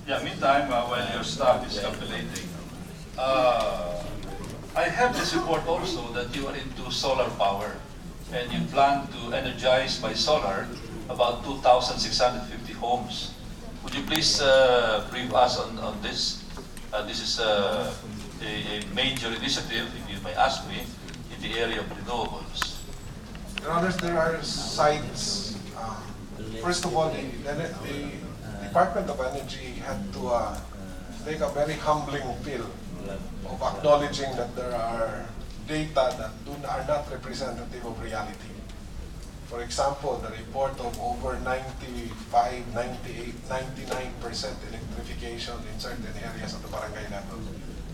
Yeah, meantime, while your staff is calculating, I have this report also that you are into solar power and you plan to energize by solar about 2,650 homes. Would you please brief us on this? This is a major initiative, if you may ask me, in the area of renewables. Your Honors, there are sites. First of all, the Department of Energy had to make a very humbling appeal of acknowledging that there are data that are not representative of reality. For example, the report of over 95, 98, 99% electrification in certain areas at the barangay level.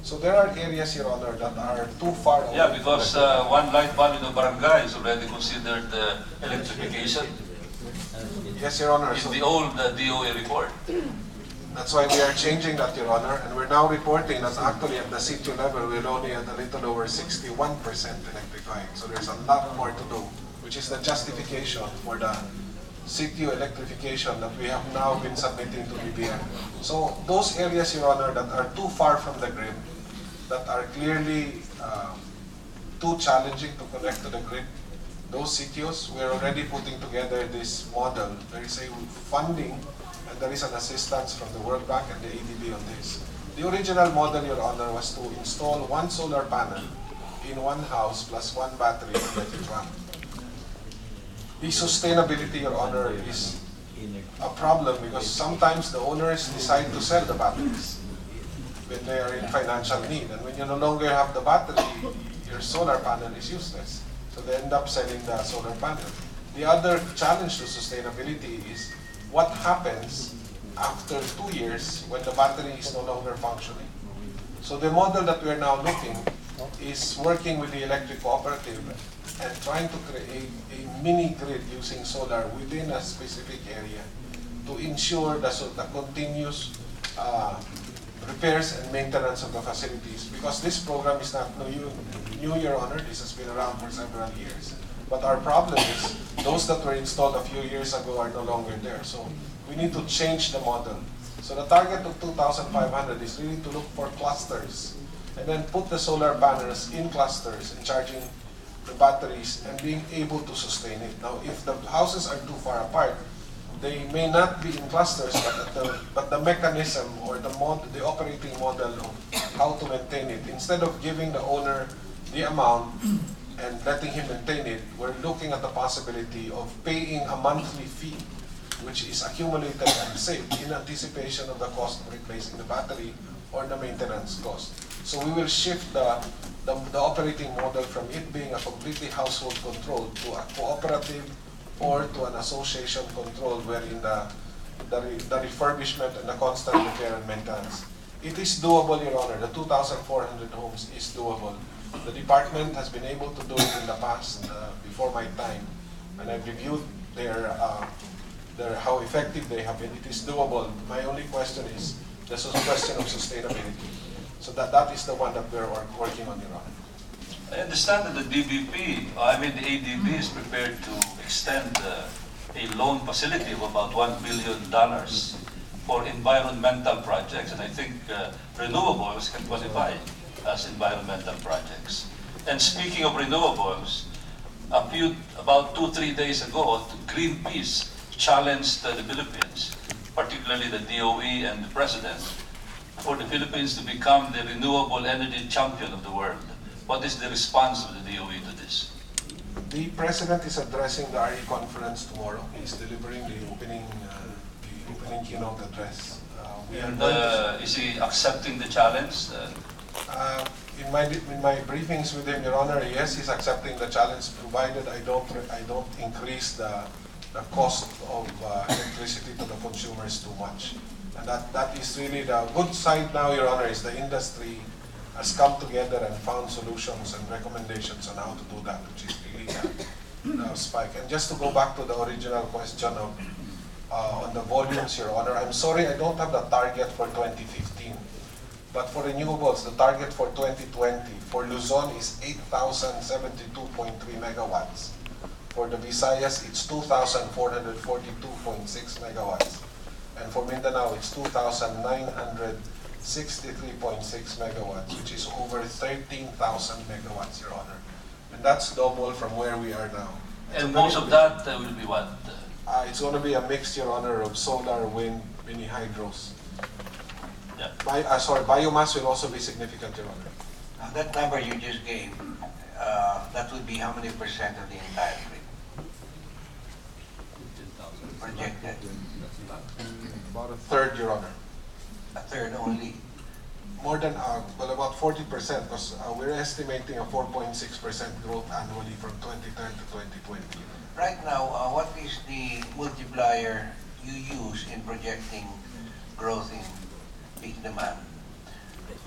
So there are areas, Your Honor, that are too far away. Yeah, because one light bulb in the barangay is already considered electrification. Yes, Your Honor. In the old DOE report. That's why we are changing that, Your Honor, and we're now reporting that actually at the city level we're only at a little over 61% electrified. So there's a lot more to do, which is the justification for the CTO electrification that we have now been submitting to BBM. So those areas, Your Honor, that are too far from the grid, that are clearly too challenging to connect to the grid, those CTOs, we're already putting together this model. There is a funding and there is an assistance from the World Bank and the ADB on this. The original model, Your Honor, was to install one solar panel in one house plus one battery to let it run. The sustainability, Your Honor, is a problem because sometimes the owners decide to sell the batteries when they are in financial need. And when you no longer have the battery, your solar panel is useless. So they end up selling the solar panel. The other challenge to sustainability is what happens after 2 years when the battery is no longer functioning. So the model that we are now looking is working with the electric cooperative and trying to create a mini grid using solar within a specific area to ensure the continuous repairs and maintenance of the facilities. Because this program is not new, Your Honor, this has been around for several years. But our problem is those that were installed a few years ago are no longer there. So we need to change the model. So the target of 2,500 is really to look for clusters and then put the solar panels in clusters and charging the batteries and being able to sustain it. Now, if the houses are too far apart, they may not be in clusters, but the mechanism or the operating model of how to maintain it, instead of giving the owner the amount and letting him maintain it, we're looking at the possibility of paying a monthly fee, which is accumulated and saved in anticipation of the cost of replacing the battery or the maintenance cost. So we will shift the operating model from it being a completely household control to a cooperative or to an association control wherein the refurbishment and the constant repair and maintenance. It is doable, Your Honor. The 2,400 homes is doable. The department has been able to do it in the past, before my time, and I've reviewed how effective they have been. It is doable. My only question is the question of sustainability. So that is the one that we're working on, Your Honor. I understand that the DBP, the ADB is prepared to extend a loan facility of about $1 billion for environmental projects, and I think renewables can qualify as environmental projects. And speaking of renewables, about 2-3 days ago, Greenpeace challenged the Philippines, particularly the DOE and the President, for the Philippines to become the renewable energy champion of the world. What is the response of the DOE to this? The President is addressing the RE conference tomorrow. He's delivering the opening keynote address. Is he accepting the challenge? In my briefings with him, Your Honor, yes, he's accepting the challenge, provided I don't increase the cost of electricity to the consumers too much. And that is really the good side now, Your Honor, is the industry has come together and found solutions and recommendations on how to do that, which is really the spike. And just to go back to the original question of on the volumes, Your Honor, I'm sorry I don't have the target for 2015. But for renewables, the target for 2020 for Luzon is 8,072.3 megawatts. For the Visayas, it's 2,442.6 megawatts. And for Mindanao, it's 2,963.6 megawatts, which is over 13,000 megawatts, Your Honor. And that's double from where we are now. And most of that will be what? It's going to be a mix, Your Honor, of solar, wind, mini hydros. Yeah. Biomass will also be significant, Your Honor. Now, that number you just gave, that would be how many percent of the entire grid? Projected. About a third, Your Honor. A third only. More than, well, about 40%, because we're estimating a 4.6% growth annually from 2010 to 2020. Right now, what is the multiplier you use in projecting growth in peak demand?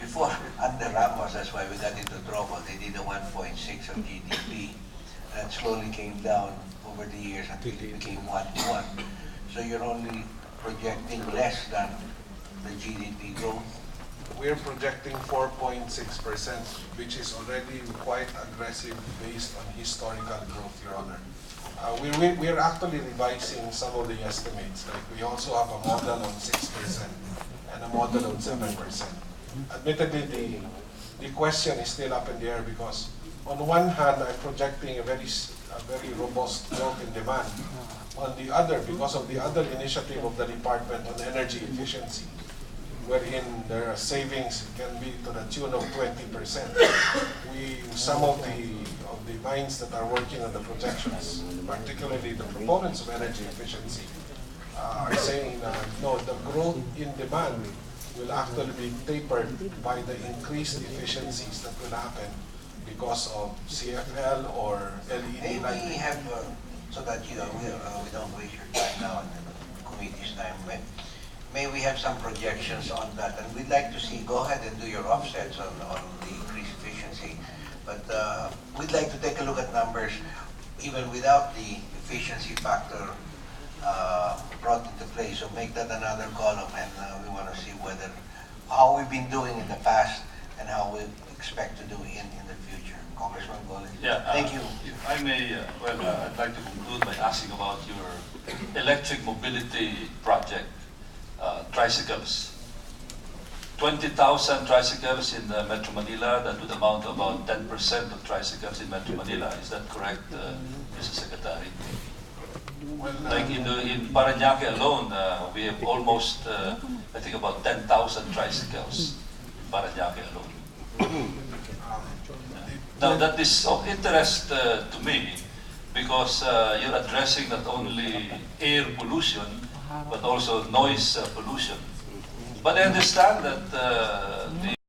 Before, under Ramos, that's why we got into trouble. They did a 1.6 of GDP. That slowly came down over the years until it became 1 to 1. So you're only projecting less than the GDP growth. We're projecting 4.6%, which is already quite aggressive based on historical growth, Your Honor. We're actually revising some of the estimates. Like we also have a model on 6% and a model on 7%. Admittedly, the question is still up in the air because on one hand, I'm projecting a very robust growth in demand. On the other, because of the other initiative of the Department on Energy Efficiency, wherein their savings can be to the tune of 20%. Some of the minds that are working on the projections, particularly the proponents of energy efficiency, are saying no, the growth in demand will actually be tapered by the increased efficiencies that will happen because of CFL or LED Maybe lighting. we have, so that we don't waste your time now and the committee's time, may we have some projections on that? And we'd like to see, go ahead and do your offsets on the increased efficiency. But we'd like to take a look at numbers even without the efficiency factor brought into play. So make that another column, and we want to see how we've been doing in the past and how we expect to do in the future. Congressman Golez. Yeah, thank you. If I may, I'd like to conclude by asking about your electric mobility project, tricycles. 20,000 tricycles in Metro Manila, that would amount to about 10% of tricycles in Metro Manila. Is that correct, Mr. Secretary? Well, Like in Parañaque alone, we have almost, I think about 10,000 tricycles in Parañaque alone. Now that is of interest to me because you're addressing not only air pollution, but also noise pollution. But I understand that the